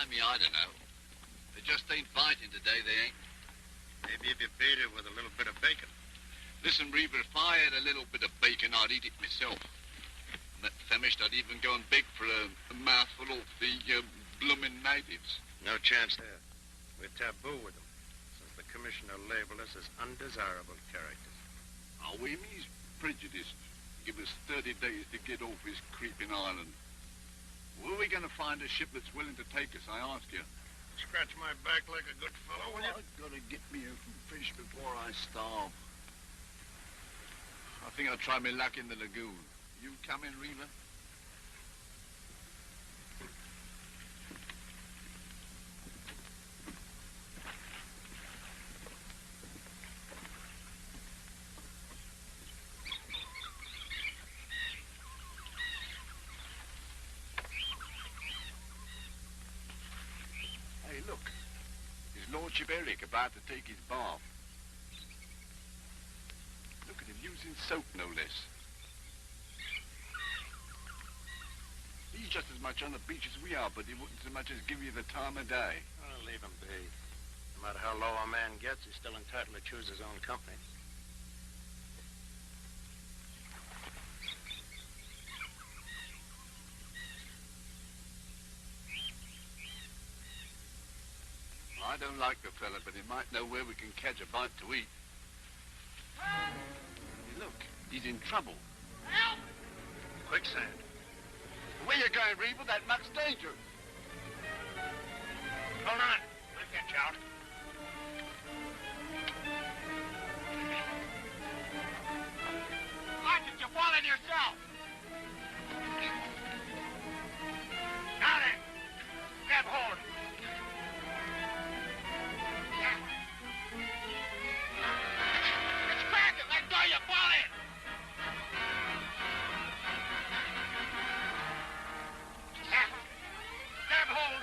Blimey, I don't know. They just ain't fighting today, they ain't. Maybe if you beat it with a little bit of bacon. Listen, Reaver, if I had a little bit of bacon, I'd eat it myself. And that famished, I'd even go and beg for a mouthful of the bloomin' natives. No chance there. We're taboo with them, since the commissioner labeled us as undesirable characters. Oh, he's prejudiced. Give us 30 days to get off his creeping island. Where are we going to find a ship that's willing to take us, I ask you? Scratch my back like a good fellow, will you? I've got to get me some fish before I starve. I think I'll try my luck in the lagoon. You come in, Reaver? Hey, look. His Lordship Herrick about to take his bath. Look at him using soap, no less. He's just as much on the beach as we are, but he wouldn't so much as give you the time of day. Oh, leave him be. No matter how low a man gets, he's still entitled to choose his own company. I don't like the fella, but he might know where we can catch a bite to eat. Look, he's in trouble. Help! Quicksand. Where you going, Reaver? That muck's dangerous. Hold on. We'll get you out. Why did you fall in yourself? Now then, grab hold. It's cracking. Let go, you fall in. Grab hold.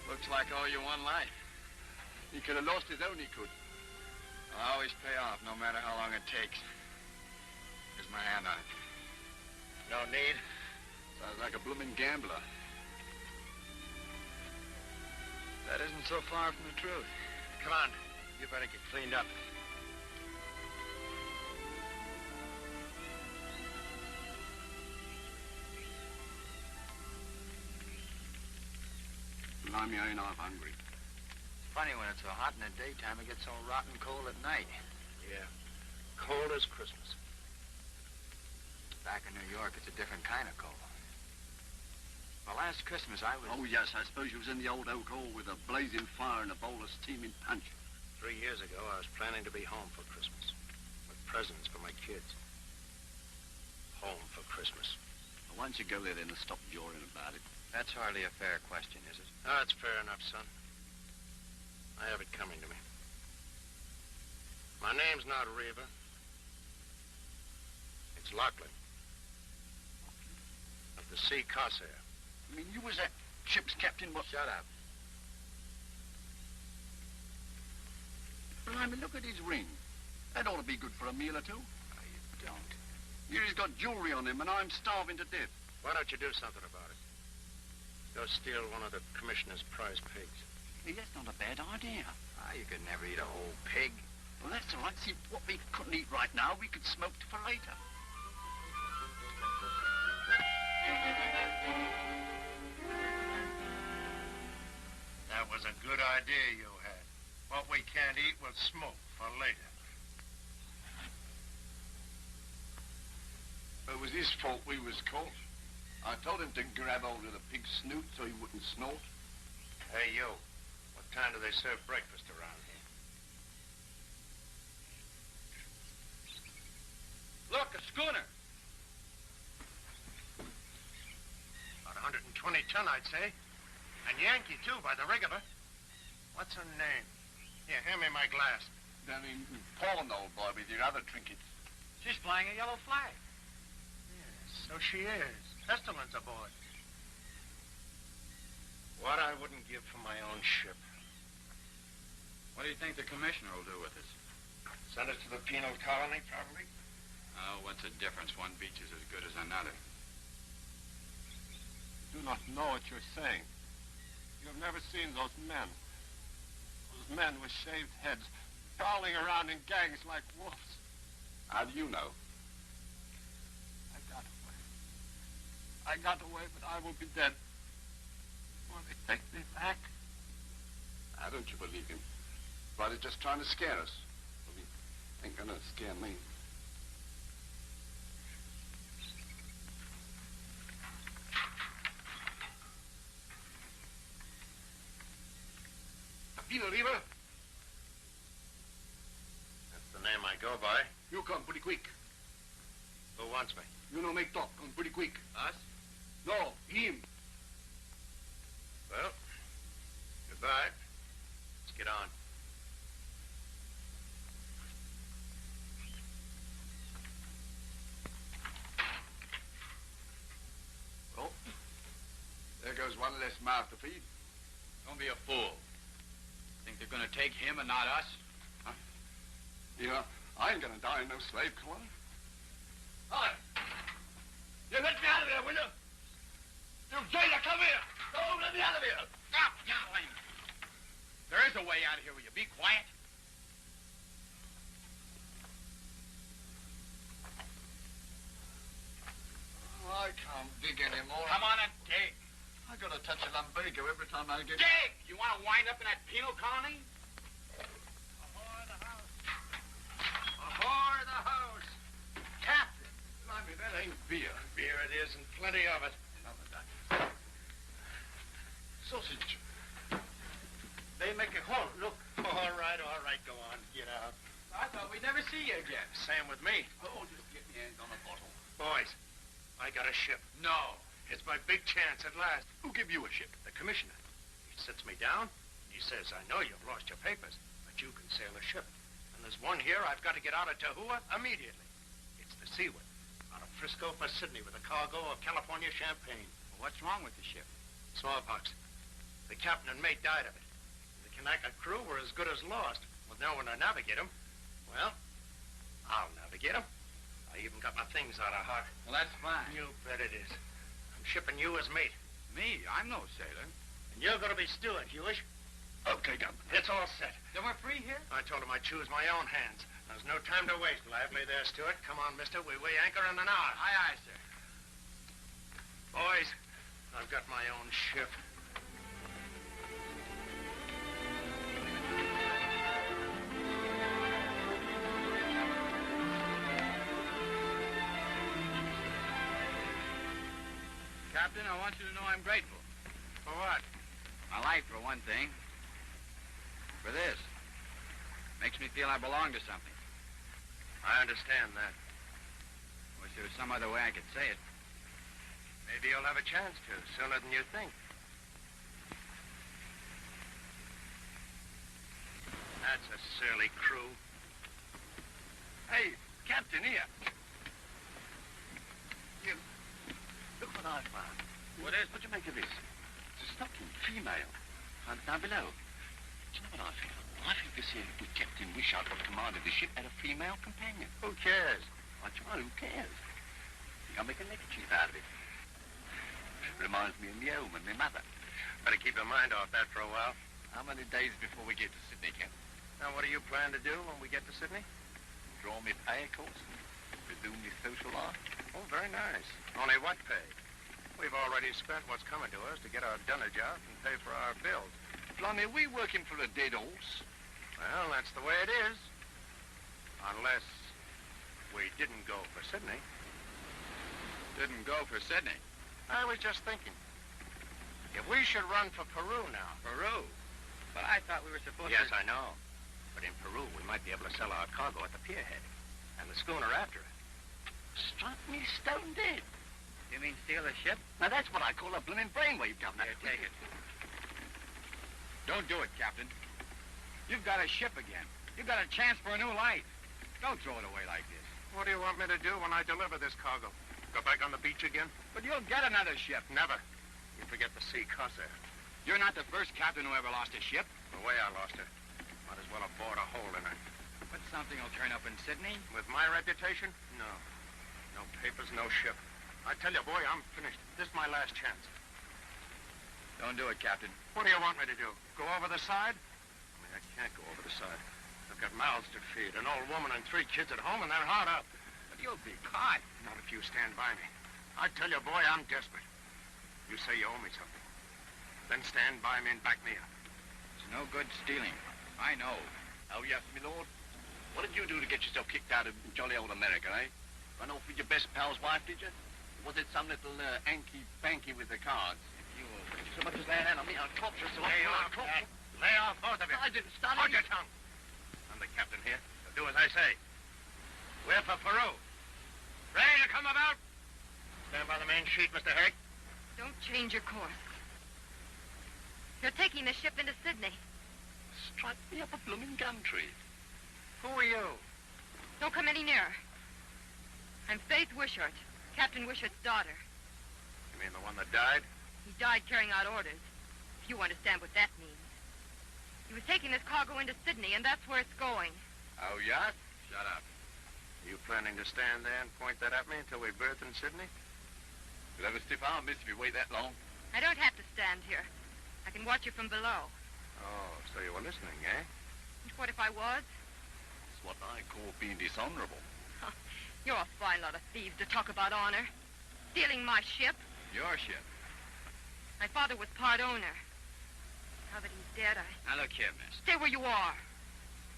Looks like all you one life. He could have lost his own, he could. I'll always pay off, no matter how long it takes. Here's my hand on it. No need. Sounds like a blooming gambler. That isn't so far from the truth. Come on. You better get cleaned up. Blimey, I ain't half hungry. Funny when it's so hot in the daytime, it gets so rotten cold at night. Yeah. Cold as Christmas. Back in New York, it's a different kind of cold. Well, last Christmas, I was... Oh, yes, I suppose you was in the old oak hall with a blazing fire and a bowl of steaming punch. 3 years ago, I was planning to be home for Christmas. With presents for my kids. Home for Christmas. Well, why don't you go there then and stop jawing about it? That's hardly a fair question, is it? Oh, it's fair enough, son. I have it coming to me. My name's not Reaver. It's Lochlin. Of the Sea Corsair. I mean, you was that ship's captain, what? Shut up. Blimey, look at his ring. That ought to be good for a meal or two. Oh, you don't. He's got jewelry on him, and I'm starving to death. Why don't you do something about it? Go steal one of the commissioner's prize pigs. Hey, that's not a bad idea. Ah, you could never eat a whole pig. Well, that's all right. See, what we couldn't eat right now, we could smoke for later. That was a good idea you had. What we can't eat, we'll smoke for later. It was his fault we was caught. I told him to grab hold of the pig's snoot so he wouldn't snort. Hey, you. What time do they serve breakfast around here? schooner. About 120 ton, I'd say. And Yankee, too, by the rig of her. What's her name? Here, hand me my glass. Then in Poland, old boy, with your other trinkets. She's flying a yellow flag. Yes, so she is. Pestilence aboard. What I wouldn't give for my own ship. What do you think the commissioner will do with us? Send us to the penal colony, probably. Oh, what's the difference? One beach is as good as another. You do not know what you're saying. You have never seen those men. Those men with shaved heads, prowling around in gangs like wolves. How do you know? I got away. I got away, but I will be dead. Will they take me back? Why don't you believe him? But he's just trying to scare us. Well, he ain't gonna scare me. Capino Riva? That's the name I go by. You come pretty quick. Who wants me? You know make talk. Come pretty quick. Us? No, him. Well, goodbye. Let's get on. Well, there goes one less mouth to feed. Don't be a fool. Think they're gonna take him and not us? Huh? Yeah, I ain't gonna die in no slave colony. Hi. You let me out of here, will you? You jailer, come here. Oh, let me out of here. Stop yowling. There is a way out of here. Will you be quiet? Oh, I can't dig anymore. Come on and dig. I gotta touch a lumbago every time I get... Dig! You want to wind up in that penal colony? Ahoy the house. Ahoy the house. Captain. Blimey, that ain't beer. Beer it is, and plenty of it. Sausage. They make a hole. Look. All right, go on. Get out. I thought we'd never see you again. Same with me. Oh, just get me hands on a bottle. Boys, I got a ship. No. It's my big chance at last. Who give you a ship? The commissioner. He sits me down. He says, I know you've lost your papers, but you can sail a ship. And there's one here I've got to get out of Tahua immediately. It's the Stewart, out of Frisco for Sydney with a cargo of California champagne. Well, what's wrong with the ship? Smallpox. The captain and mate died of it. The Kanaka crew were as good as lost, with no one to navigate them. Well, I'll navigate them. I even got my things out of Hart. Well, that's fine. You bet it is. I'm shipping you as mate. Me? I'm no sailor. And you're going to be Stewart, Huish. Okay, Captain. It's all set. Then we're free here? I told him I'd choose my own hands. There's no time to waste. Lively there, Stewart. Come on, mister. We weigh anchor in an hour. Aye, aye, sir. Boys, I've got my own ship. Captain, I want you to know I'm grateful. For what? My life, for one thing. For this. Makes me feel I belong to something. I understand that. Wish there was some other way I could say it. Maybe you'll have a chance to, sooner than you think. That's a surly crew. Hey, Captain, here. You, look what I found. What is What do you make of this? It's a stocking, female. Found down below. Do you know what I feel? I think this here with Captain Wishart, what commanded the ship, had a female companion. Who cares? I try, who cares? I'll make a neckerchief out of it. Reminds me of me home and my mother. Better keep your mind off that for a while. How many days before we get to Sydney, Captain? Now, what do you plan to do when we get to Sydney? Draw me pay, of course. Resume me social life. Oh, very nice. Only what pay? We've already spent what's coming to us to get our dunnage out and pay for our bills. Blimey, we working for a dead horse? Well, that's the way it is. Unless we didn't go for Sydney. Didn't go for Sydney. I was just thinking. If we should run for Peru now. Peru? But I thought we were supposed Yes, to... I know. But in Peru, we might be able to sell our cargo at the pierhead. And the schooner after it. Struck me stone dead. You mean steal a ship? Now, that's what I call a blooming brainwave, Governor. Here, take it. Don't do it, Captain. You've got a ship again. You've got a chance for a new life. Don't throw it away like this. What do you want me to do when I deliver this cargo? Go back on the beach again? But you'll get another ship. Never. You forget the sea crosser. You're not the first captain who ever lost a ship. The way I lost her. Might as well have bored a hole in her. But something will turn up in Sydney. With my reputation? No. No papers, no ship. I tell you, boy, I'm finished. This is my last chance. Don't do it, Captain. What do you want me to do? Go over the side? I mean, I can't go over the side. I've got mouths to feed, an old woman and 3 kids at home, and they're hard up. But you'll be caught. Not if you stand by me. I tell you, boy, I'm desperate. You say you owe me something. Then stand by me and back me up. It's no good stealing. I know. Oh, yes, my lord. What did you do to get yourself kicked out of jolly old America, eh? Run off with your best pal's wife, did you? Or was it some little anky-banky with the cards? If you so much as lay a hand on me, I'll torture you so Lay off, lay off, both of you. I didn't start Hold your tongue. I'm the captain here, so do as I say. We're for Peru. Ready to come about? Stand by the main sheet, Mr. Herrick. Don't change your course. You're taking the ship into Sydney. Strike me up a blooming gum tree. Who are you? Don't come any nearer. I'm Faith Wishart, Captain Wishart's daughter. You mean the one that died? He died carrying out orders, if you understand what that means. He was taking this cargo into Sydney, and that's where it's going. Oh, yes? Shut up. You planning to stand there and point that at me until we berth in Sydney? You'll have a stiff arm, miss, if you wait that long. I don't have to stand here. I can watch you from below. Oh, so you were listening, eh? And what if I was? It's what I call being dishonorable. You're a fine lot of thieves to talk about honor. Stealing my ship. Your ship. My father was part owner. Now that he's dead, Now, look here, miss. Stay where you are.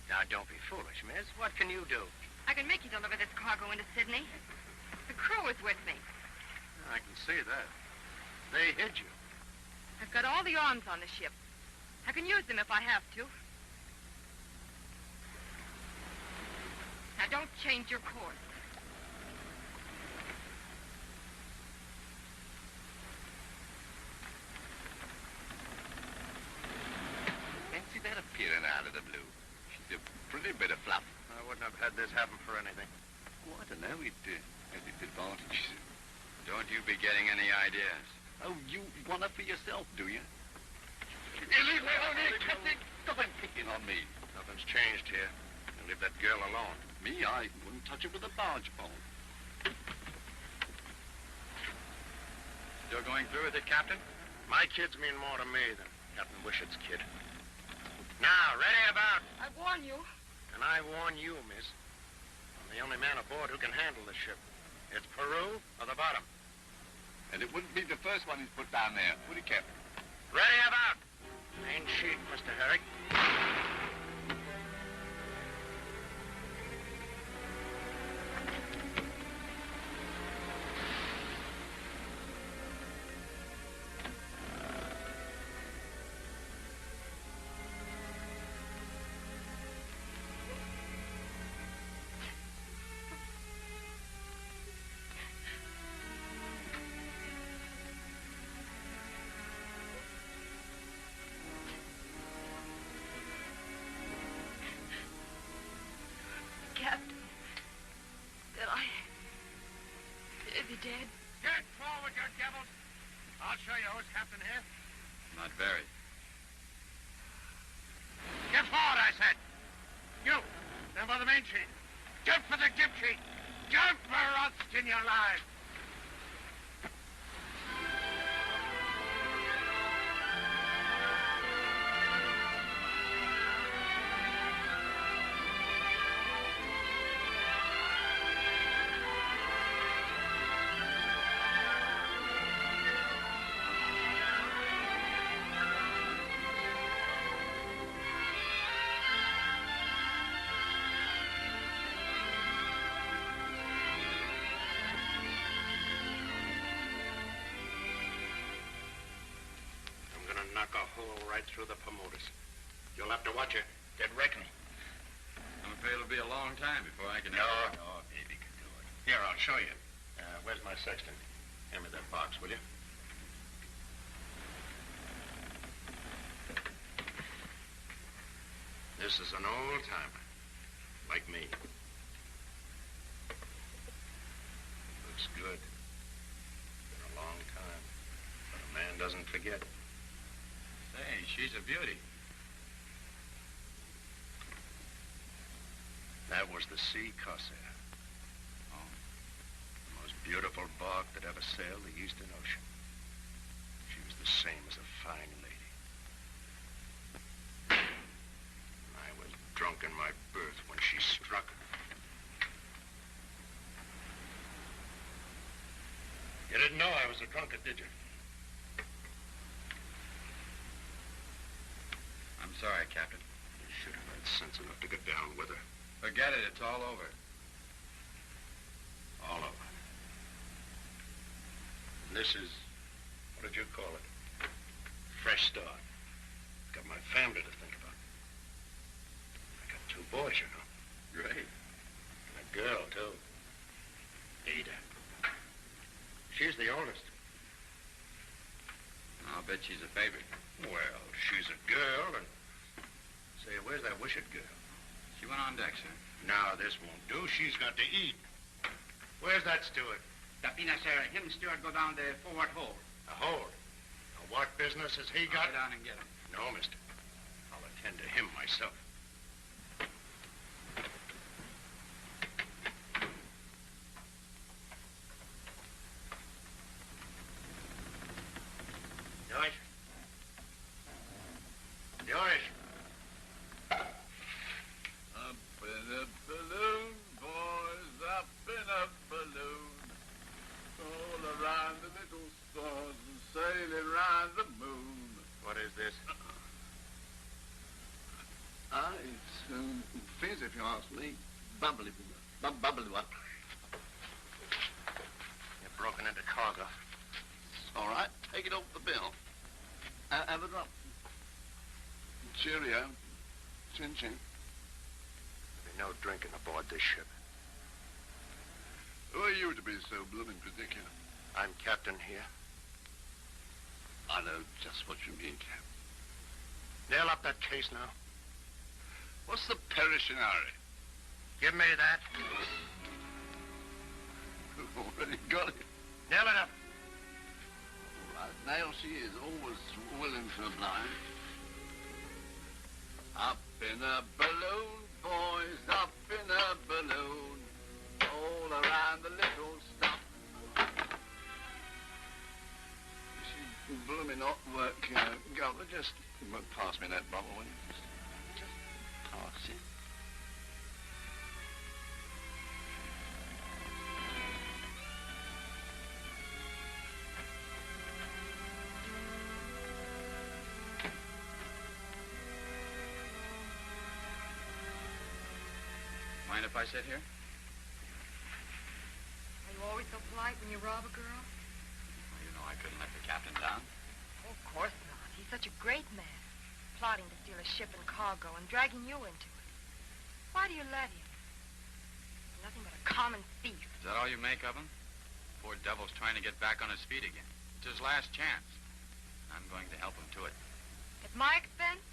Now, don't be foolish, miss. What can you do? I can make you deliver this cargo into Sydney. The crew is with me. I can see that. They hid you. I've got all the arms on the ship. I can use them if I have to. Now, don't change your course. Fancy that appearing out of the blue. She's a pretty bit of fluff. I wouldn't have had this happen for anything. Oh, I don't know. It has its advantages. Don't you be getting any ideas. Oh, you want her for yourself, do you? You leave me alone here, Captain. Stop picking on me. Nothing's changed here. You leave that girl alone. Me, I wouldn't touch her with a barge pole. Still going through with it, Captain? My kids mean more to me than Captain Wishart's kid. Now, ready about. I warn you. And I warn you, miss. I'm the only man aboard who can handle this ship. It's Peru or the bottom. And it wouldn't be the first one he's put down there, would he, Captain? Ready about. Main sheet, Mr. Herrick. Captain. Is he dead? Get forward, you devils. I'll show you who's captain here. Not very. Get forward, I said. You, stand by the main sheet. Jump for the jib sheet. Jump or I'll skin you alive. Knock a hole right through the promoters. You'll have to watch it. Get reckoning. I'm afraid it'll be a long time before I can... No, baby can do it. Here, I'll show you. Where's my sextant? Hand me that box, will you? This is an old-timer, like me. Looks good. Been a long time, but a man doesn't forget. Say, she's a beauty. That was the Sea Corsair. Oh. The most beautiful bark that ever sailed the Eastern Ocean. She was the same as a fine lady. I was drunk in my berth when she struck. You didn't know I was a drunkard, did you? I'm sorry, Captain. You should have had sense enough to get down with her. Forget it. It's all over. All over. And this is, what did you call it? Fresh start. Got my family to think about. I got 2 boys, you know. Great. And a girl, too. Ada. She's the oldest. I'll bet she's a favorite. Well, she's a girl, and... Say, where's that Wishart girl? She went on deck, sir. Now, this won't do. She's got to eat. Where's that Stewart? Tapina, sir. Him and Stewart go down the forward hold. A hold. Now, what business has he got? Go down and get him. No, mister. I'll attend to him myself. Huish. Huish. Up in a balloon, boys, up in a balloon. All around the little stars and sailing round the moon. What is this? It's fizz, if you ask me. Bubbly one. You've broken into cargo. All right, take it off the bill. Have a drop. Cheerio. Chin-chin. There'll be no drinking aboard this ship. Who are you to be so blooming particular? I'm captain here. I know just what you mean, Cap. Nail up that case now. What's the perishing hurry? Give me that. You've already got it. Nail it up. All right, nail she is, always willing to oblige. Up in a balloon, boys, up in a balloon. All around the little stop. She blooming hot work, Governor. Just pass me that bottle, will you? Just pass it. Mind if I sit here? Are you always so polite when you rob a girl? Well, you know I couldn't let the captain down. Oh, of course not. He's such a great man. Plotting to steal a ship and cargo and dragging you into it. Why do you let him? He's nothing but a common thief. Is that all you make of him? Poor devil's trying to get back on his feet again. It's his last chance. I'm going to help him to it. At my expense?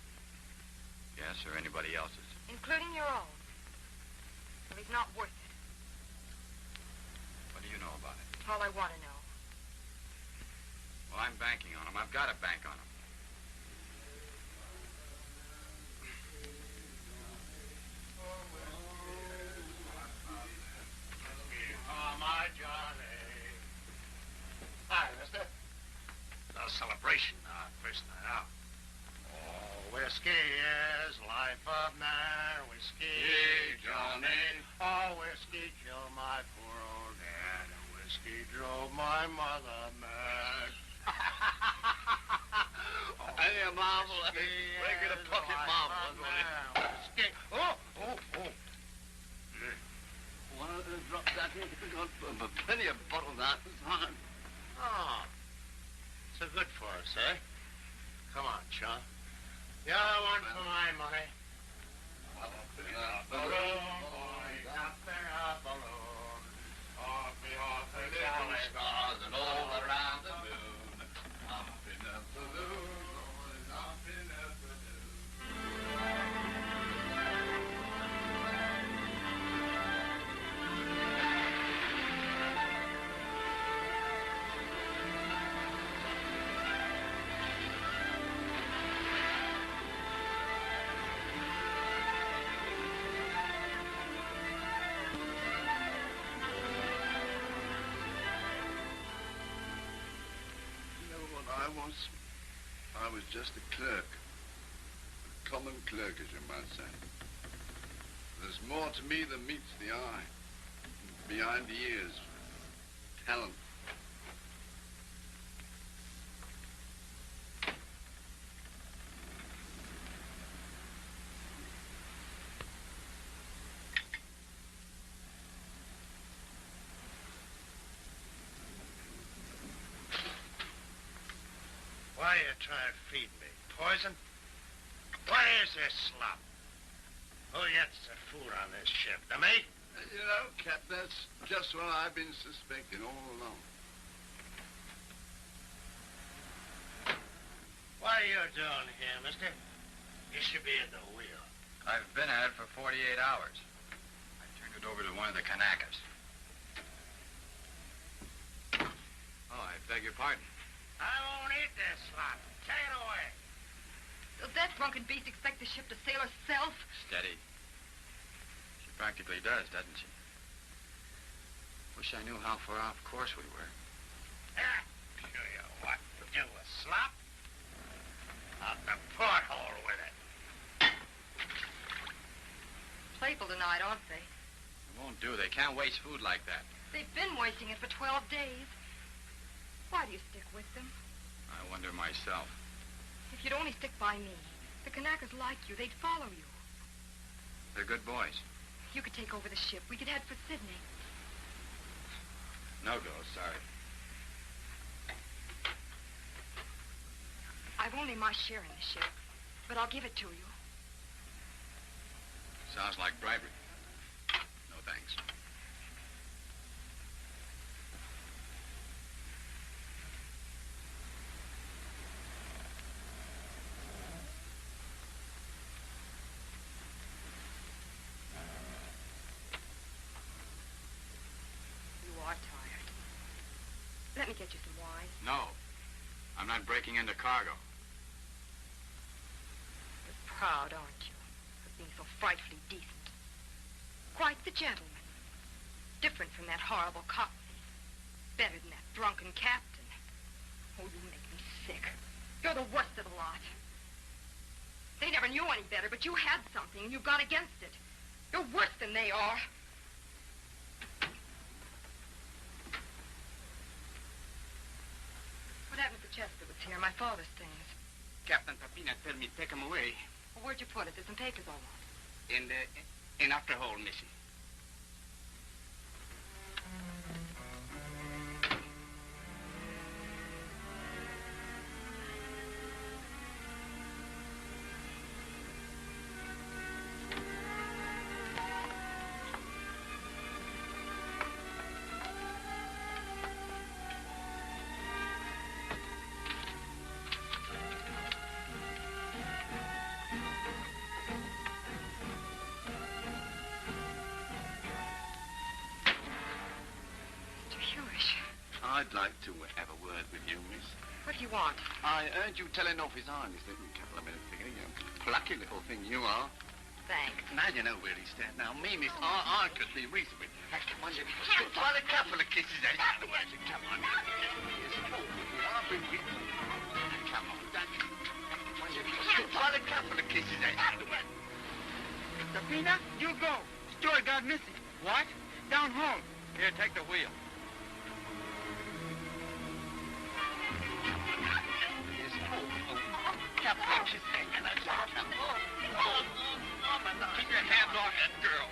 Yes, or anybody else's. Including your own. Well, he's not worth it. What do you know about it? All I want to know. Well, I'm banking on him. I've got to bank on him. Oh, my Johnny. Hi, mister. It's a celebration, first night out. Oh, whiskey is life of man. Whiskey, Johnny. Oh, whiskey killed my poor old dad. And whiskey drove my mother mad. Hey, a marvel. Break it a pocket marvel. Whiskey. Oh. One of the drops that in. Got plenty of bottles out this time. Oh. So good for us, eh? Come on, John. The other one for my money. Up in a balloon, boys, up in a balloon. little stars and all around the moon. Up in the balloon, up in the balloon. I was just a clerk. A common clerk, as you might say. There's more to me than meets the eye. Behind the ears. Talent. Why you trying to feed me? Poison? What is this slop? Who gets the food on this ship? The mate? You know, Cap, that's just what I've been suspecting all along. What are you doing here, mister? You should be at the wheel. I've been at it for 48 hours. I turned it over to one of the Kanakas. Oh, I beg your pardon. I won't eat this slop. Take it away. Does that drunken beast expect the ship to sail herself? Steady. She practically does, doesn't she? Wish I knew how far off course we were. Show you what to do with slop. Out the porthole with it. Playful tonight, aren't they? It won't do. They can't waste food like that. They've been wasting it for 12 days. Why do you stick with them? I wonder myself. If you'd only stick by me, the Kanakas like you. They'd follow you. They're good boys. You could take over the ship. We could head for Sydney. No go, sorry. I've only my share in the ship, but I'll give it to you. Sounds like bribery. No thanks. Let me get you some wine. No. I'm not breaking into cargo. You're proud, aren't you, of being so frightfully decent? Quite the gentleman. Different from that horrible cockney. Better than that drunken captain. Oh, you make me sick. You're the worst of the lot. They never knew any better, but you had something, and you've gone against it. You're worse than they are. What happened to the chest that was here? My father's things. Captain Papina tell me take 'em away. Well, where'd you put it? There's some papers I want. In after hole, missy. I'd like to have a word with you, miss. What do you want? I heard you telling off his harness a couple of minutes ago. You plucky little thing you are. Thanks. Now you know where he stands. Now, me, miss, I could be reasonable. Come on, you. Well, a couple of kisses, eh? Come on. I'll bring you. Come on, Daddy. Well, a couple of kisses, eh? Papina, you go. Stewart got missing. What? Down home. Here, take the wheel. Keep your hands off that girl.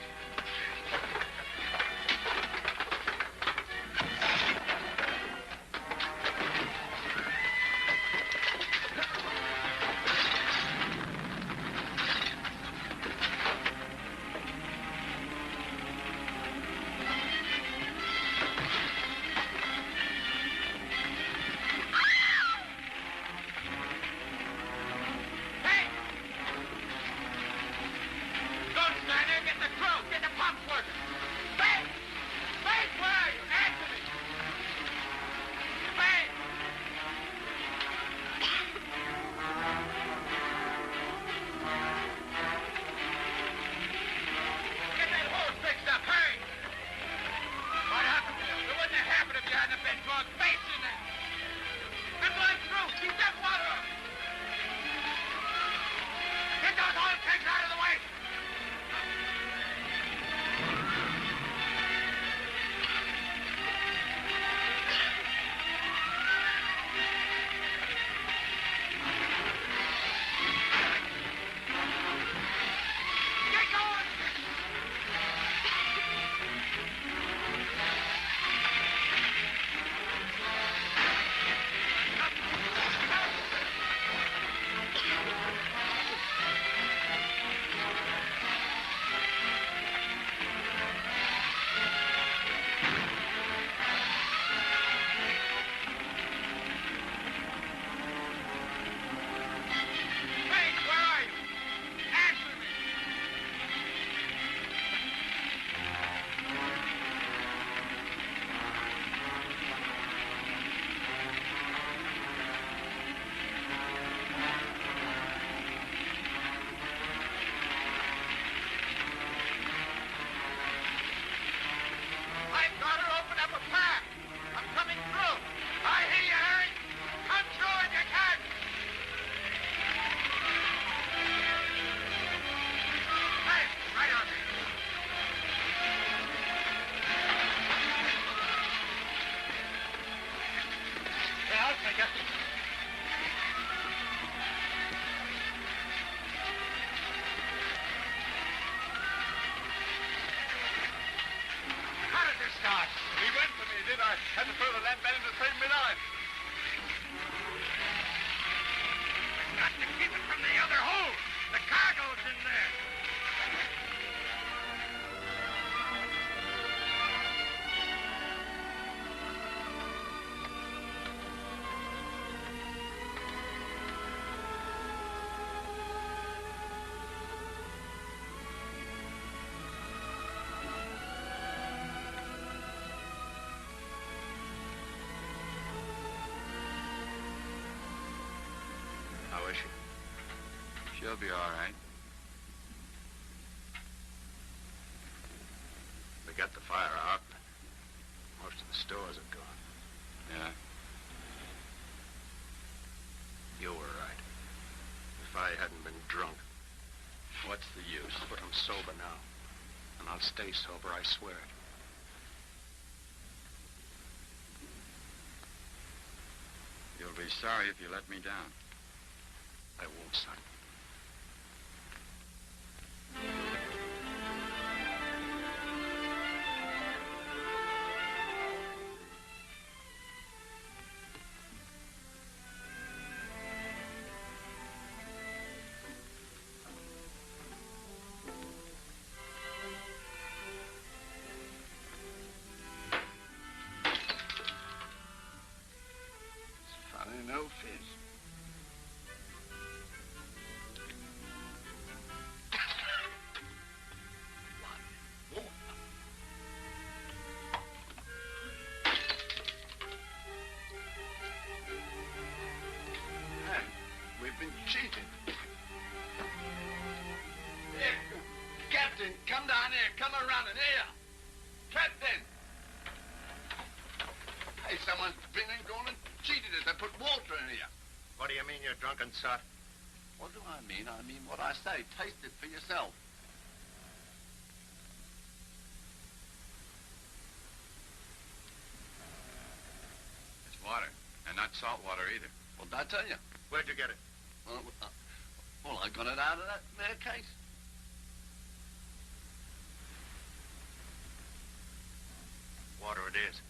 She'll be all right. We got the fire out. Most of the stores are gone. Yeah. You were right. If I hadn't been drunk. What's the use? But I'm sober now. And I'll stay sober, I swear it. You'll be sorry if you let me down. I won't, son. No fish. Hey, we've been cheated. Here, Captain, come down here. Come around in here. Captain! Hey, someone's been and gone and cheated us. They put water in here. What do you mean, you drunken sot? What do I mean? I mean what I say. Taste it for yourself. It's water, and not salt water either. What did I tell you? Where'd you get it? Well, I got it out of that there case. Water it is.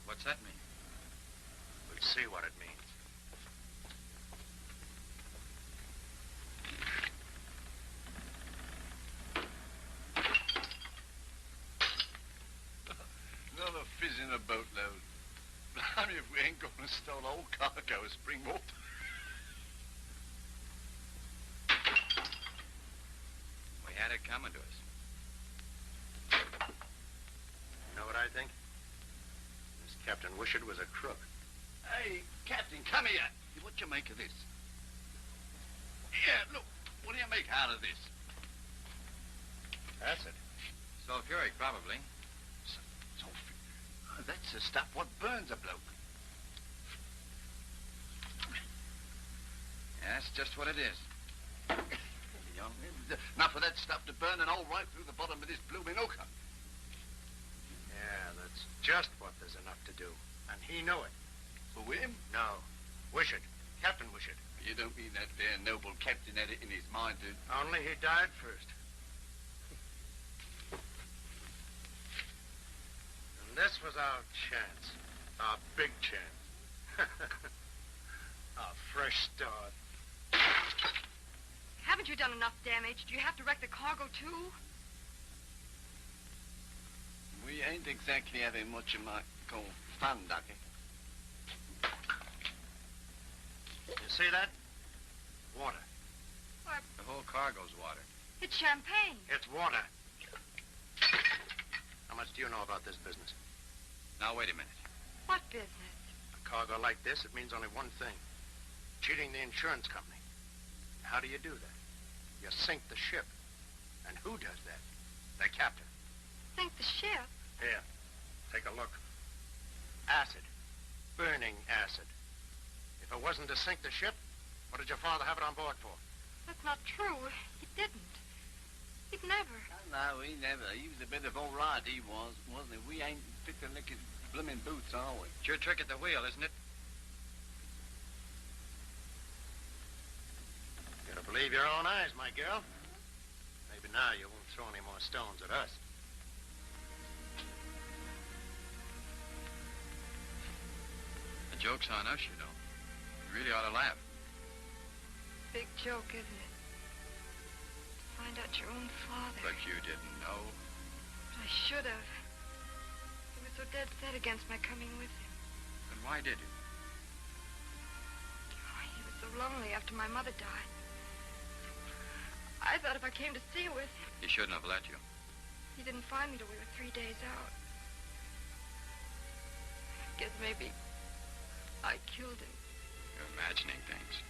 What's that mean? We'll see what it means. Another fizz in a boatload. Blimey, if we ain't gone and stole the whole cargo of spring water. We had it coming to us. You know what I think? This Captain Wishart was a crook. Hey, Captain, come here. What you make of this? Yeah, look. What do you make out of this? Acid. Sulfuric, probably. That's the stuff what burns a bloke. Yeah, that's just what it is. Enough of that stuff to burn an hole right through the bottom of this blooming hooker. Yeah, that's just what there's enough to do. And he knew it. For him? No. Wishart. Captain Wishart. You don't mean that there noble captain had it in his mind to... Only he died first. And this was our chance. Our big chance. Our fresh start. Haven't you done enough damage? Do you have to wreck the cargo, too? We ain't exactly having what you might call fun, Ducky. You see that? Water. Why, The whole cargo's water. it's champagne. It's water. How much do you know about this business? Now, wait a minute. What business? A cargo like this, it means only one thing. Cheating the insurance company. How do you do that? You sink the ship. And who does that? The captain. Sink the ship? Here, take a look. Acid. Burning acid. If it wasn't to sink the ship, what did your father have it on board for? That's not true. He didn't. He'd never. No, he never. He was a bit of all right, he was, wasn't he? We ain't fit to lick his blooming boots, are we? It's your trick at the wheel, isn't it? You gotta believe your own eyes, my girl. Maybe now you won't throw any more stones at us. The joke's on us, you know. You really ought to laugh. Big joke, isn't it? To find out your own father. But you didn't know. But I should have. He was so dead set against my coming with him. Then why did you? Oh, he was so lonely after my mother died. I thought if I came to see with him... He shouldn't have let you. He didn't find me till we were 3 days out. I guess maybe I killed him. You're imagining things.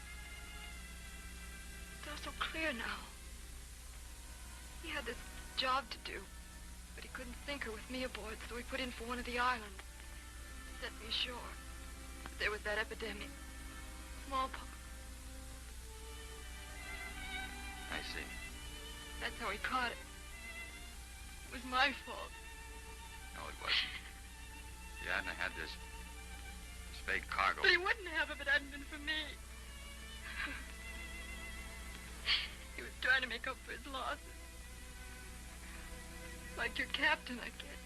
all so clear now. He had this job to do, but he couldn't sink her with me aboard, so he put in for one of the islands. Set me ashore. But there was that epidemic. Smallpox. I see. That's how he caught it. It was my fault. No, it wasn't. You hadn't had this fake cargo. But he wouldn't have if it hadn't been for me. He was trying to make up for his losses. Like your captain, I guess.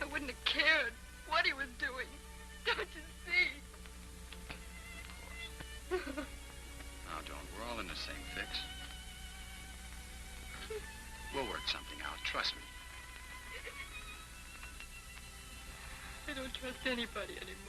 I wouldn't have cared what he was doing. Don't you see? Of course. Now, don't. We're all in the same fix. We'll work something out. Trust me. I don't trust anybody anymore.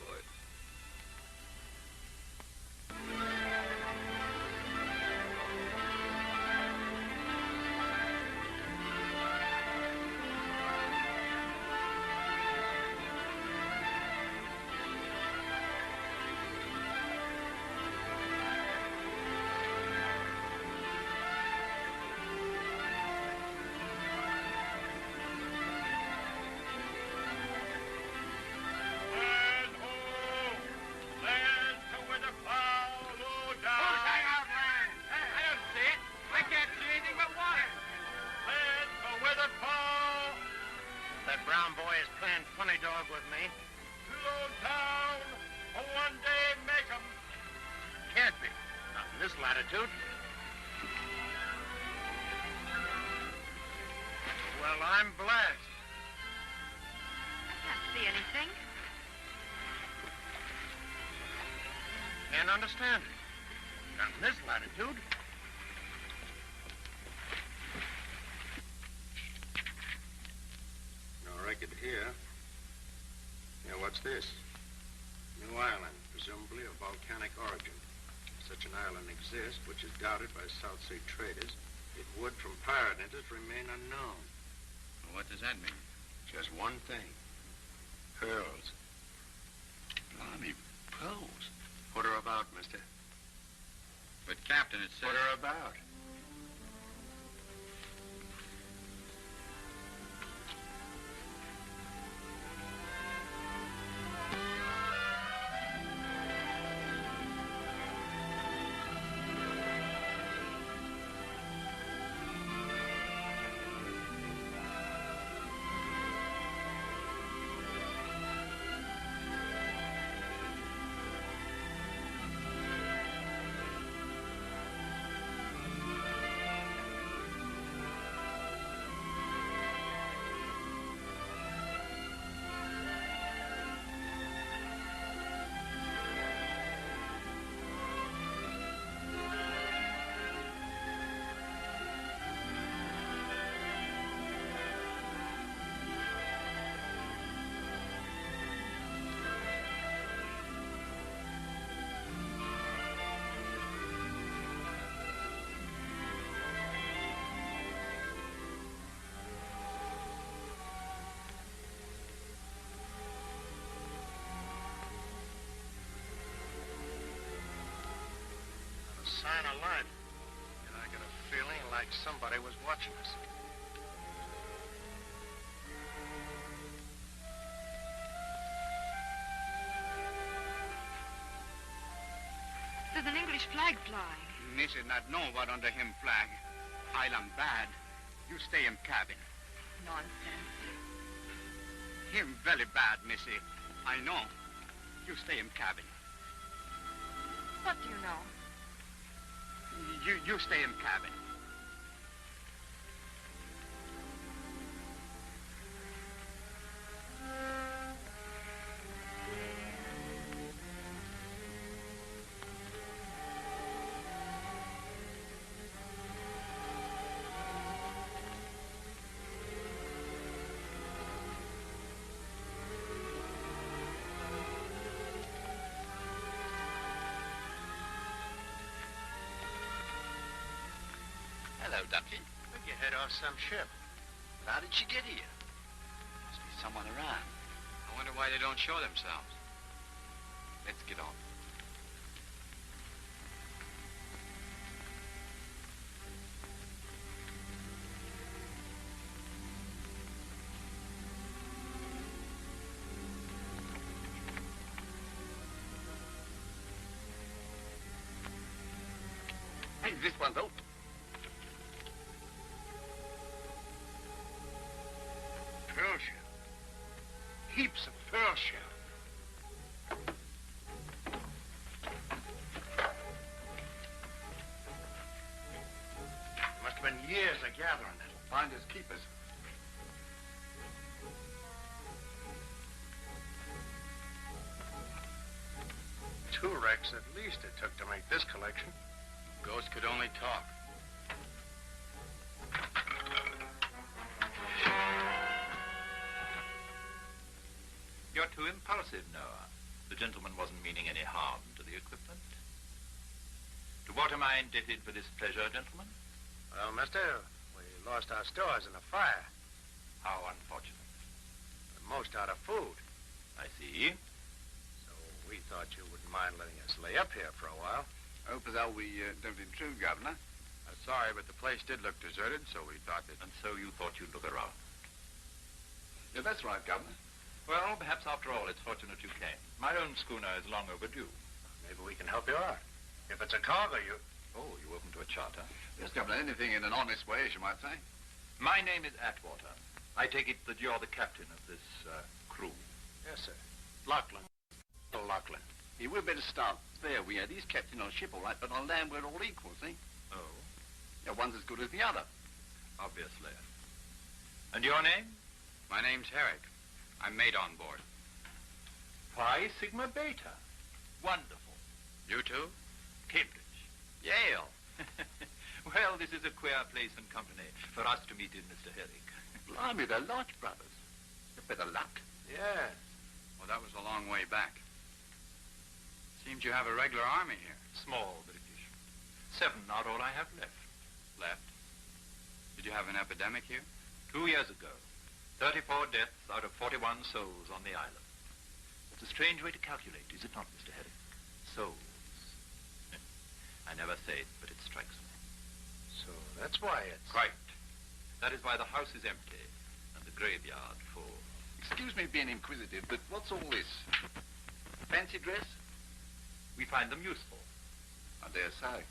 Understand it. Not in this latitude. No record here. Yeah, what's this? New island, presumably of volcanic origin. If such an island exists, which is doubted by South Sea traders, it would, from pirate interest, remain unknown. Well, what does that mean? Just one thing. Pearls. Blimey, pearls. Put her about, mister. But, Captain, it says... Put her about. Sign of life. And I got a feeling like somebody was watching us. There's an English flag flying. Missy not know what under him flag. Island bad. You stay in cabin. Nonsense. Him very bad, Missy. I know. You stay in cabin. What do you know? You stay in cabin. Hello, Ducky. Think you head off some ship. How did she get here? Must be someone around. I wonder why they don't show themselves. Let's get on. this one, though. Pearl shell. Heaps of pearl shell. Must have been years of gathering it. Finders keepers. Two wrecks at least it took to make this collection. Ghost could only talk. You're too impulsive, Noah. The gentleman wasn't meaning any harm to the equipment. To what am I indebted for this pleasure, gentlemen? Well, mister, we lost our stores in a fire. How unfortunate. Most out of food. I see. So we thought you wouldn't mind letting us lay up here for a while. I hope as how we don't intrude, Governor. Sorry, but the place did look deserted, so we thought that... And so you thought you'd look around. Yeah, that's right, Governor. Well, perhaps after all, it's fortunate you came. My own schooner is long overdue. Maybe we can help you out. If it's a cargo, you... Oh, you open to a charter? Yes, Governor, anything in an honest way, as you might say. My name is Attwater. I take it that you're the captain of this crew. Yes, sir. Lochlin. Oh, Lochlin. Yeah, we'd better start there. He's captain on ship, all right, but on land we're all equal, see? Oh? Yeah, one's as good as the other. Obviously. And your name? My name's Herrick. I'm mate on board. Phi Sigma Beta. Wonderful. You too? Cambridge. Yale. Well, this is a queer place and company for us to meet in, Mr. Herrick. Blimey, they're Lodge brothers. A bit of luck. Yes. Well, that was a long way back. Seems you have a regular army here. Small British. 7 not all I have left. Left? Did you have an epidemic here? 2 years ago. 34 deaths out of 41 souls on the island. It's a strange way to calculate, is it not, Mr. Herrick? Souls. I never say it, but it strikes me. So that's why it's... Quite. That is why the house is empty and the graveyard full. Excuse me being inquisitive, but what's all this? Fancy dress? We find them useful. I dare say.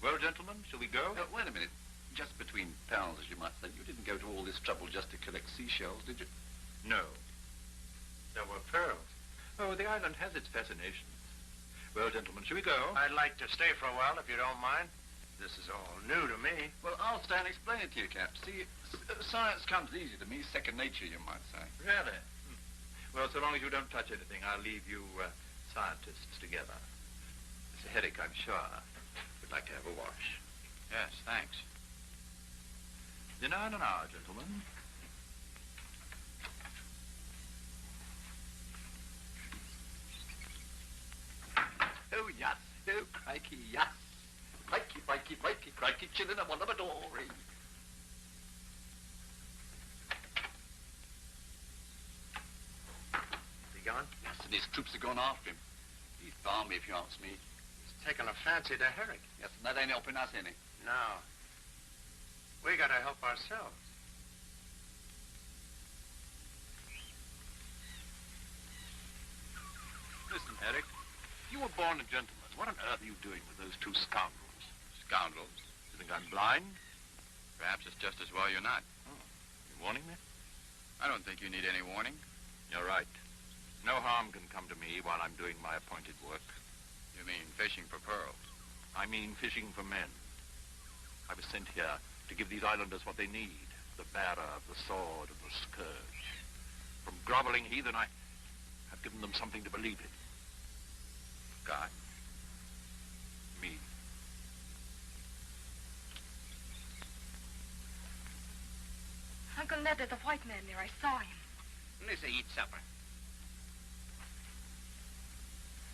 Well, gentlemen, shall we go? Wait a minute. Just between pals, as you might say. You didn't go to all this trouble just to collect seashells, did you? No. There were pearls. Oh, the island has its fascinations. Well, gentlemen, shall we go? I'd like to stay for a while, if you don't mind. This is all new to me. Well, I'll stay and explain it to you, Cap. See, science comes easy to me, second nature, you might say. Really? Well, so long as you don't touch anything, I'll leave you scientists together. Mr. Herrick, I'm sure, would like to have a wash. Yes, thanks. Dinner in an hour, gentlemen. Oh, yes. Oh, crikey, yes. Crikey, crikey, crikey, crikey, chillin' a one of a dory. Is he gone? Yes, and his troops have gone after him. He's balmy, if you ask me. He's taken a fancy to Herrick. Yes, and that ain't helping us any. No. We gotta help ourselves. Listen, Herrick, you were born a gentleman. What on earth are you doing with those 2 scoundrels? Scoundrels. You think I'm blind? Perhaps it's just as well you're not. Oh, you warning me? I don't think you need any warning. You're right. No harm can come to me while I'm doing my appointed work. You mean fishing for pearls? I mean fishing for men. I was sent here to give these islanders what they need. The bearer of the sword and the scourge. From groveling heathen, I have given them something to believe in. God. Me. Uncle Ned, there's a white man there. I saw him. Missy, eat supper.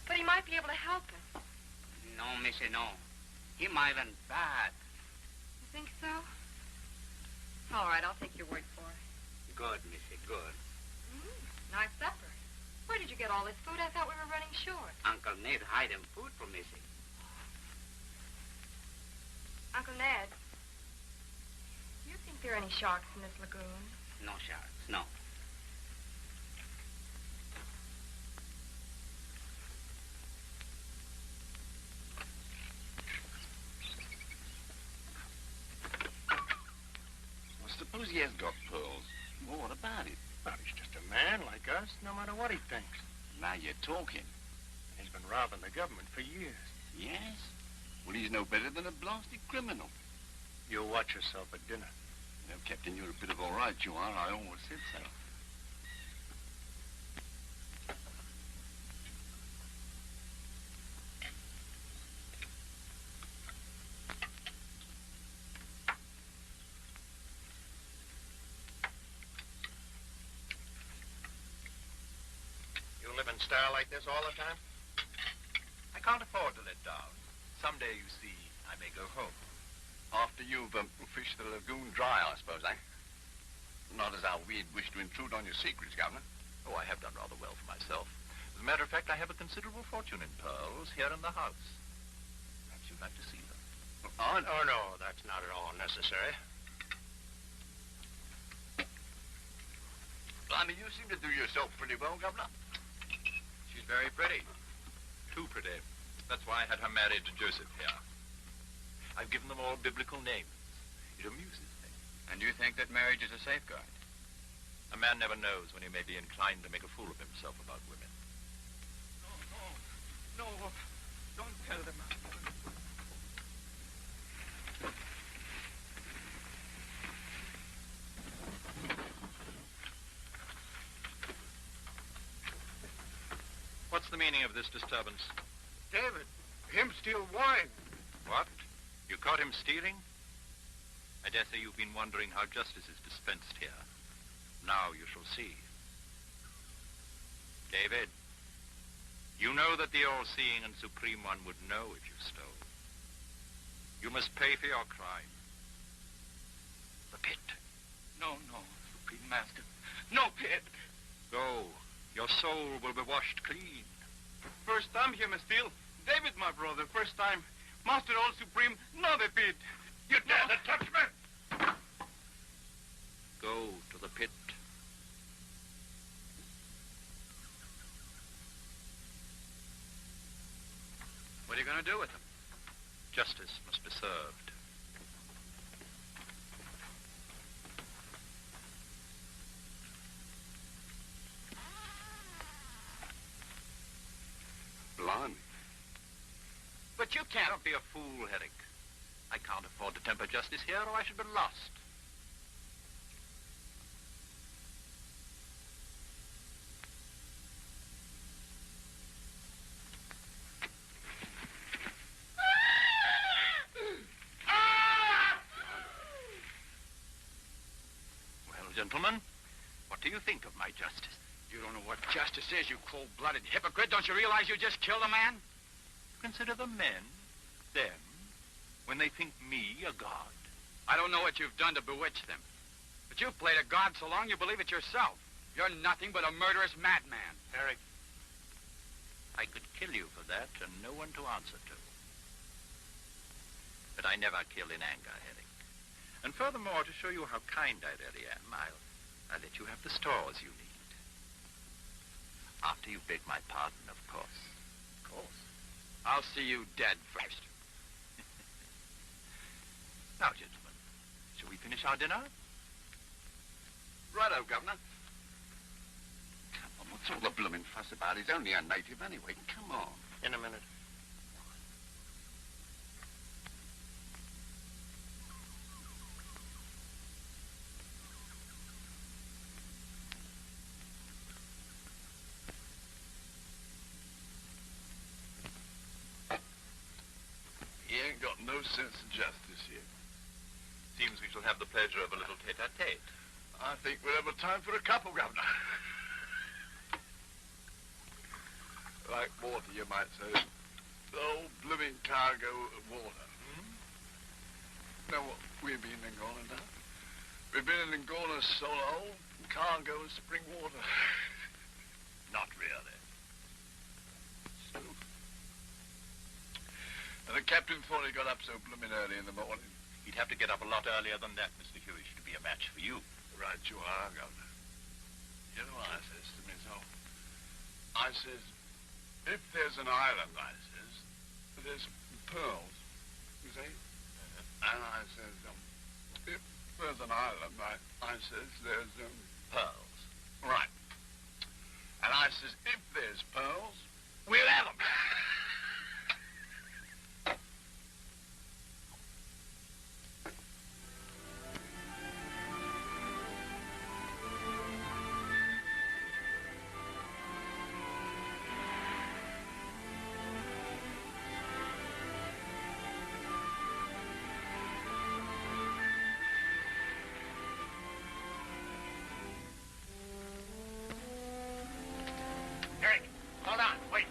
But he might be able to help us. No, Missy, no. Him island bad. You think so? All right, I'll take your word for it. Good, Missy, good. Nice supper. Where did you get all this food? I thought we were running short. Uncle Ned hide him food for Missy. Uncle Ned, do you think there are any sharks in this lagoon? No sharks, no. Suppose he has got pearls. Well, what about it? Well, he's just a man like us, no matter what he thinks. Now you're talking. He's been robbing the government for years. Yes? Well, he's no better than a blasted criminal. You watch yourself at dinner. You know, Captain, you're a bit of all right, you are. I always said so. You live in style like this all the time? I can't afford to let down. Someday, you see, I may go home. After you've fished the lagoon dry, I suppose, eh? Not as how we'd wish to intrude on your secrets, Governor. Oh, I have done rather well for myself. As a matter of fact, I have a considerable fortune in pearls here in the house. Perhaps you'd like to see them. Oh, no, that's not at all necessary. Blimey, you seem to do yourself pretty well, Governor. She's very pretty. Too pretty. That's why I had her married to Joseph here. I've given them all biblical names. It amuses me. And you think that marriage is a safeguard? A man never knows when he may be inclined to make a fool of himself about women. No, don't tell them. What's the meaning of this disturbance? David, him steal wine. What? You caught him stealing? I dare say you've been wondering how justice is dispensed here. Now you shall see. David, you know that the all-seeing and supreme one would know if you stole. You must pay for your crime. The pit. No, Supreme Master. No pit. Go. Your soul will be washed clean. First time here, Miss Steele. David, my brother, first time. Master All Supreme, no the pit. You dare to touch me? Go to the pit. What are you going to do with them? Justice must be served. Blimey. But you can't. Don't be a fool, Herrick. I can't afford to temper justice here, or I should be lost. Well, gentlemen, what do you think of my justice? You don't know what justice is, you cold-blooded hypocrite. Don't you realize you just killed a man? Consider the men, them, when they think me a god. I don't know what you've done to bewitch them. But you've played a god so long you believe it yourself. You're nothing but a murderous madman. Herrick, I could kill you for that and no one to answer to. But I never kill in anger, Herrick. And furthermore, to show you how kind I really am, I'll let you have the stores you need. After you beg my pardon, of course. Of course. I'll see you dead first. Now, gentlemen, shall we finish our dinner? Righto, Governor. Come on, what's all the blooming fuss about? He's only a native anyway. Come on. In a minute. He ain't got no sense of justice here. Seems we shall have the pleasure of a little tete-a-tete. I think we'll have a time for a couple, Governor. Like water, you might say. The whole blooming cargo of water. Know what we've been in Angola now? We've been in Angola so long, cargo of spring water. Not really. So. And the captain thought he got up so blooming early in the morning. He'd have to get up a lot earlier than that, Mr. Huish, to be a match for you. Right you are, Governor. You know what I says to myself? I says, if there's an island, I says, there's pearls, you see? And I says, if There's an island. I says there's, Pearls. right. And I says, if there's pearls, we'll have them. Herrick, hold on. Wait.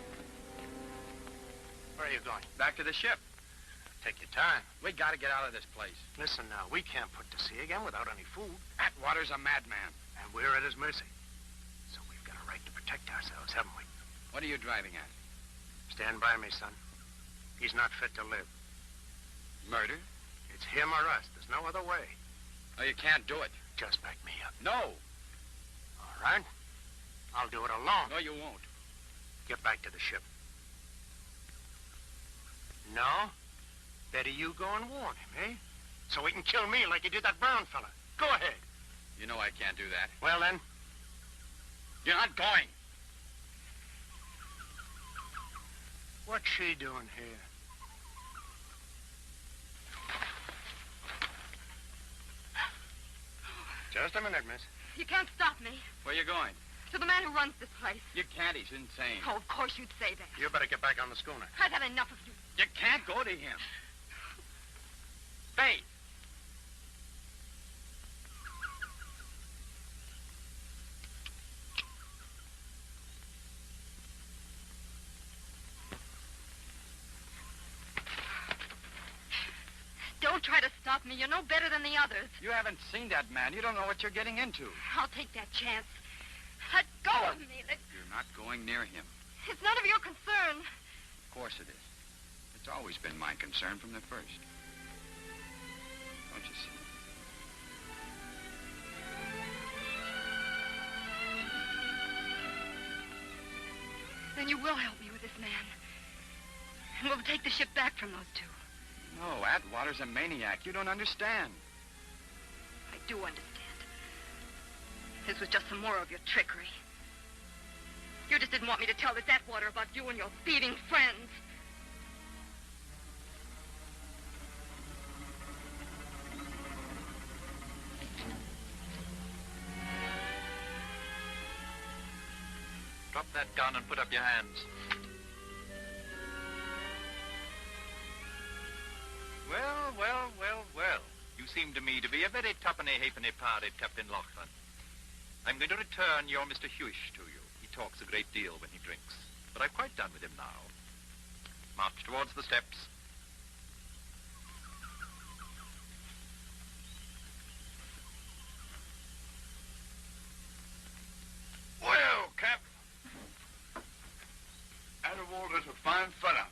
Where are you going? Back to the ship. Take your time. We gotta get out of this place. Listen now, we can't put to sea again without any food. Attwater's a madman. And we're at his mercy. So we've got a right to protect ourselves, haven't we? What are you driving at? Stand by me, son. He's not fit to live. Murder? It's him or us. There's no other way. Oh, you can't do it. Just back me up. No. All right? I'll do it alone. No, you won't. Get back to the ship. No? Better you go and warn him, eh? So he can kill me like he did that Brown fella. Go ahead. You know I can't do that. Well, then, You're not going. what's she doing here? Just a minute, miss. You can't stop me. Where are you going? To the man who runs this place. You can't. He's insane. Oh, of course you'd say that. You better get back on the schooner. I've had enough of you. You can't go to him. Faith. Don't try to stop me. You're no better than the others. You haven't seen that man. You don't know what you're getting into. I'll take that chance. Let go of me. You're not going near him. It's none of your concern. Of course it is. It's always been my concern from the first. Don't you see? Then you will help me with this man. And we'll take the ship back from those two. No, Attwater's a maniac. You don't understand. I do understand. This was just some more of your trickery. You just didn't want me to tell this Attwater about you and your thieving friends. Drop that gun and put up your hands. Well, well, well, well. You seem to me to be a very tuppenny-halfpenny party, Captain Lochlin. I'm going to return your Mr. Huish to you. He talks a great deal when he drinks. But I've quite done with him now. March towards the steps. Well, Cap. Attwater's a fine fella.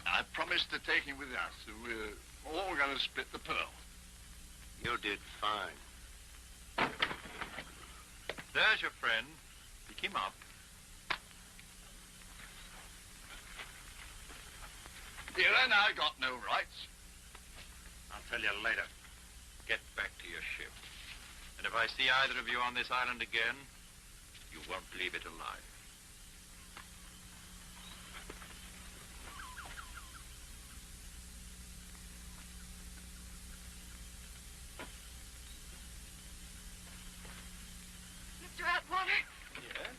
I promised to take him with us, and we're all going to split the pearl. You did fine. There's your friend. Pick him up. You and I got no rights. I'll tell you later. Get back to your ship. And if I see either of you on this island again, you won't leave it alive. Mr. Attwater? Yes?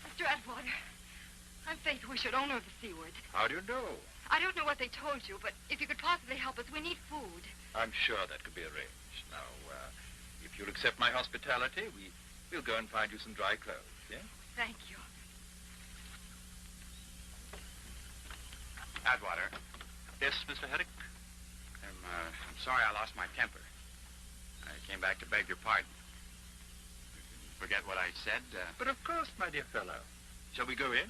Mr. Attwater, I'm Faith Wishart, owner of the Seaward. How do you know? I don't know what they told you, but if you could possibly help us, we need food. I'm sure that could be arranged. Now, if you'll accept my hospitality, we'll go and find you some dry clothes, yeah? Thank you. Attwater. Yes, Mr. Herrick? I'm sorry I lost my temper. I came back to beg your pardon. You can forget what I said. But of course, my dear fellow. Shall we go in?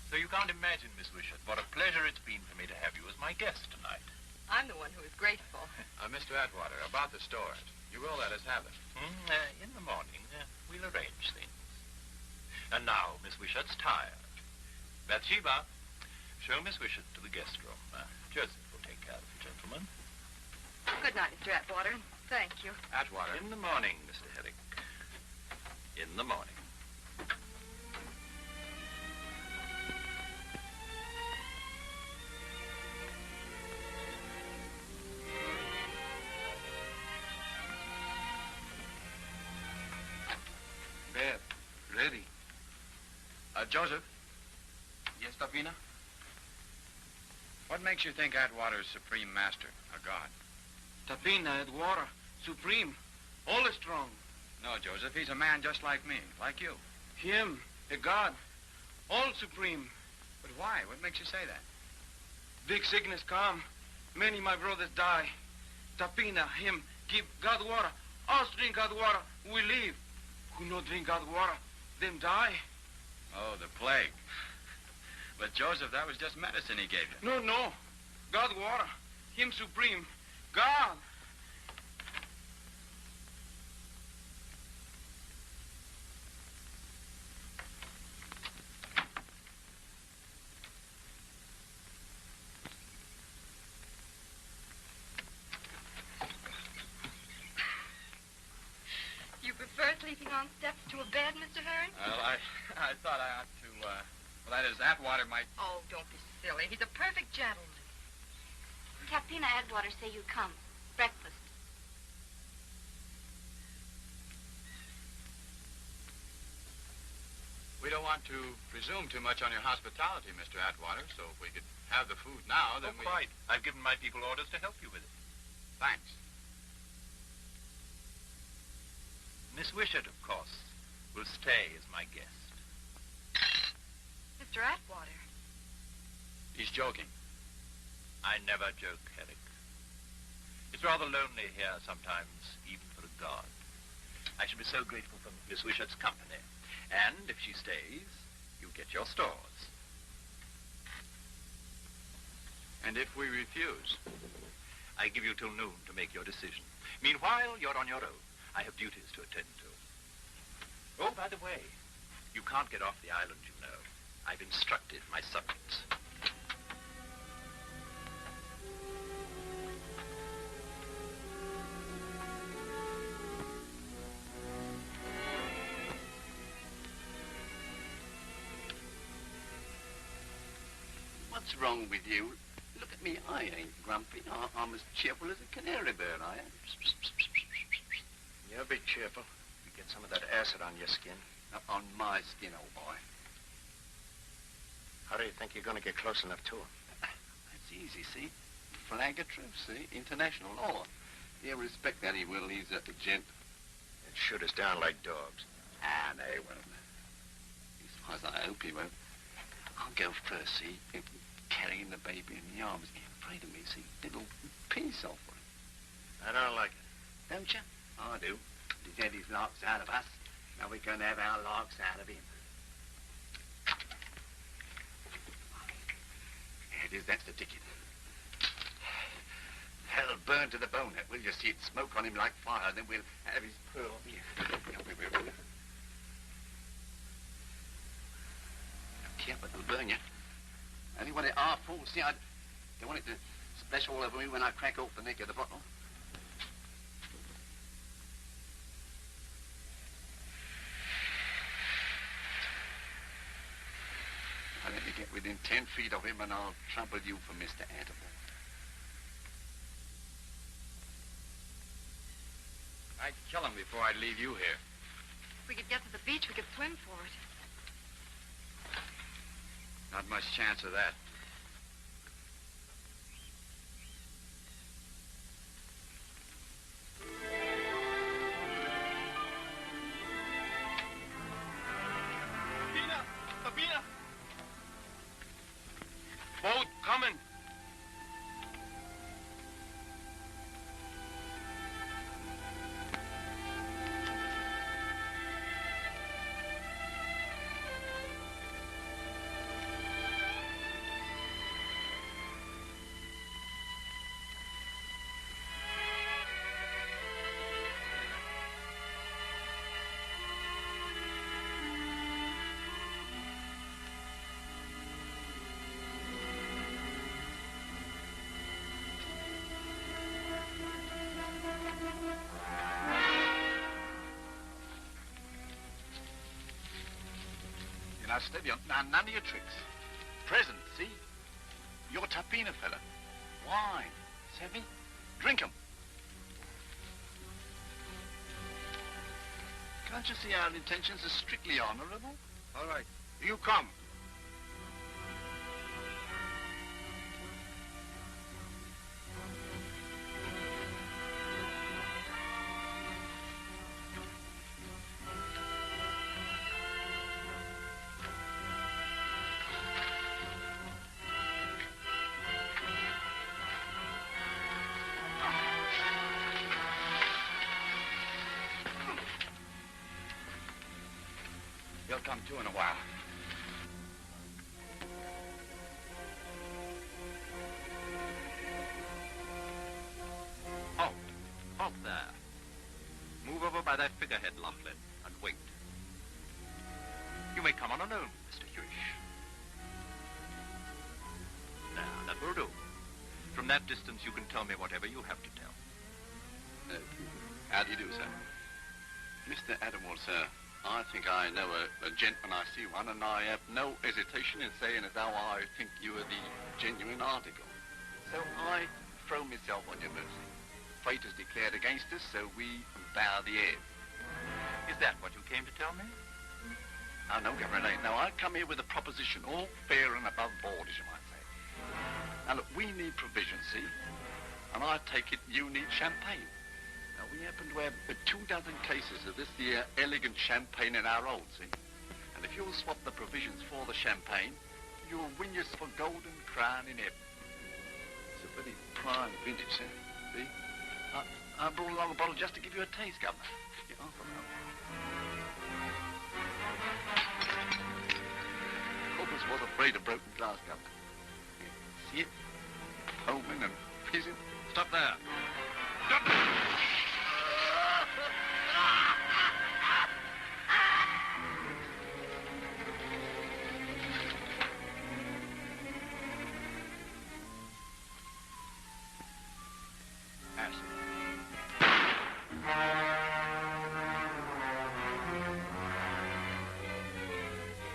So you can't imagine, Miss Wishart, what a pleasure it's been for me to have you as my guest tonight. I'm the one who is grateful. Mr. Attwater, about the stores. You will let us have it. In the morning, we'll arrange things. And now, Miss Wishart's tired. Bathsheba, Show Miss Wishart to the guest room. Joseph will take care of the gentleman. Good night, Mr. Attwater. Thank you. Attwater. In the morning, Mr. Herrick. In the morning. Bed. Ready. Joseph, Yes, Davina? what makes you think Attwater is supreme master, a god? Davina, Attwater, supreme. All is strong. No, Joseph, he's a man just like me, like you. Him, a god. All supreme. But why? What makes you say that? Big sickness come. Many my brothers die. Tapina, him, give God water. Us drink God water, we live. Who not drink God water, them die. Oh, the plague. But, Joseph, that was just medicine he gave you. No. God water. Him supreme. God. You prefer sleeping on steps to a bed, Mr. Herrick? Well, I thought I ought to, well, that is, Attwater might... Oh, don't be silly. He's a perfect gentleman. Captain Attwater say you come. Breakfast. We don't want to presume too much on your hospitality, Mr. Attwater, so if we could have the food now, then Quite. I've given my people orders to help you with it. Thanks. Miss Wishart, of course, will stay as my guest. Mr. Attwater. He's joking. I never joke, Herrick. It's rather lonely here sometimes, even for a god. I shall be so grateful for Miss Wishart's company. And if she stays, you get your stores. And if we refuse? I give you till noon to make your decision. Meanwhile, you're on your own. I have duties to attend to. Oh, by the way, you can't get off the island, you know. I've instructed my subjects. What's wrong with you? Look at me, I ain't grumpy. I'm as cheerful as a canary bird, I am. Yeah, be cheerful. You get some of that acid on your skin. On my skin, old boy. How do you think you're going to get close enough to him? That's easy, see? Flag of truce, see? International law. He'll respect that, he will. He's a gent. And shoot us down like dogs. Ah, no, he won't. As far as I hope he won't. I'll go first, see? Carrying the baby in the arms. He's afraid of me, see? Little peace offering. I don't like it. Don't you? I do. He's had his larks out of us. Now we're going to have our larks out of him. There it is, that's the ticket. Hell, burn to the bone, that will you see it smoke on him like fire, then we'll have his pearl here. Yeah, but it'll burn you. Only when it half full, see, I don't want it to splash all over me when I crack off the neck of the bottle. I'll let me get within 10 feet of him and I'll trample you for Mr. Attwater. I'd kill him before I'd leave you here. If we could get to the beach, we could swim for it. Not much chance of that. Sabina! Boat coming. steady on. Now, none of your tricks. Present, see? You're Tapina fella. Wine. Savvy? Drink 'em. Can't you see our intentions are strictly honourable? All right. You come. He'll come to in a while. Halt. Halt there. Move over by that figurehead, Lochlin, and wait. You may come on alone, Mr. Huish. There, that will do. From that distance, you can tell me whatever you have to tell. How do you do, sir? Mr. Attwater, sir, I think I know a gent when I see one, and I have no hesitation in saying as how I think you are the genuine article. So I throw myself on your mercy. Fate is declared against us, so we bow the head. Is that what you came to tell me? Oh, no, Governor, it ain't. No, I come here with a proposition, all fair and above board, as you might say. Now, look, we need provisions, see? And I take it you need champagne. Now, we happen to have 24 cases of this here elegant champagne in our hold, see? And if you'll swap the provisions for the champagne, you'll win yourself a golden crown in Ebb. It's a very prime vintage, sir. See? I brought along a bottle just to give you a taste, Governor. You know, from home. Corpus was afraid of broken glass, Governor. See it? Foaming and fizzing. Stop there. Stop there!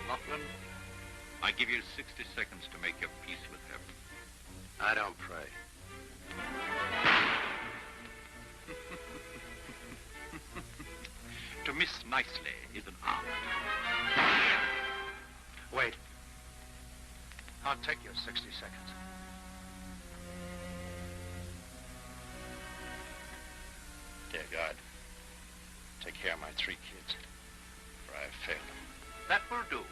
Lochlin, I give you 60 seconds to make your peace with heaven. I don't pray. To miss nicely is an art. Wait. I'll take your 60 seconds. Dear God, take care of my 3 kids, for I have failed them. That will do.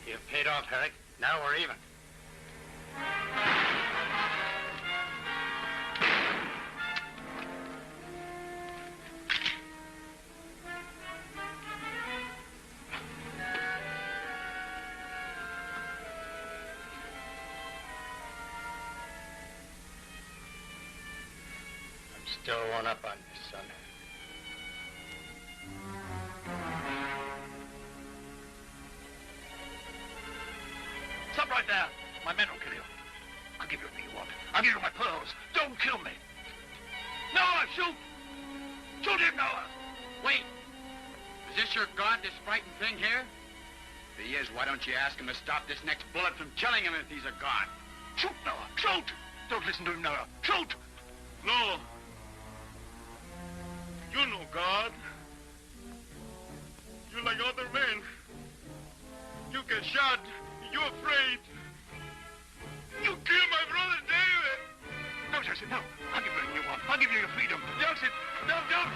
You've paid off, Herrick. Now we're even. Still one up on you, son. Stop right there. My men will kill you. I'll give you everything you want. I'll give you my pearls. Don't kill me. Noah, shoot! Shoot him, Noah! Wait. Is this your god, this frightened thing here? If he is, why don't you ask him to stop this next bullet from killing him if he's a god? Shoot, Noah! Shoot! Don't listen to him, Noah. Shoot! No. You know God. You like other men. You get shot. You afraid. You kill my brother David. No, Joseph, no. I'll give you everything you want. I'll give you your freedom. Joseph, no, don't.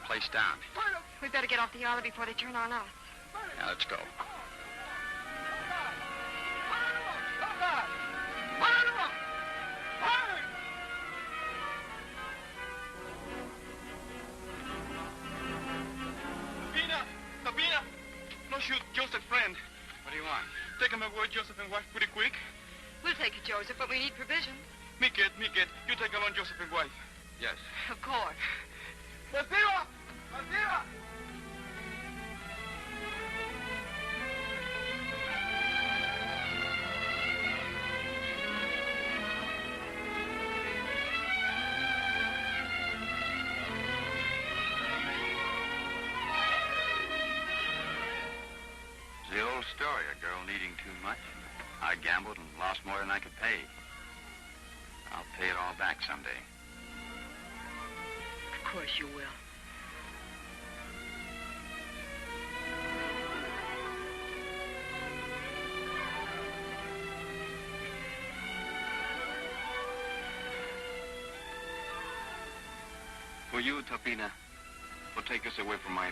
Place down. We better get off the island before they turn on us. Now, let's go. Tapina! him away, Joseph and wife, pretty quick? We'll take it, Joseph, but we need provisions. Me get. You take along Joseph and wife. Yes. Of course. Arriba! Arriba! The old story, a girl needing too much. I gambled and lost more than I could pay. I'll pay it all back someday. Of course you will. For you, Topina, will take us away from my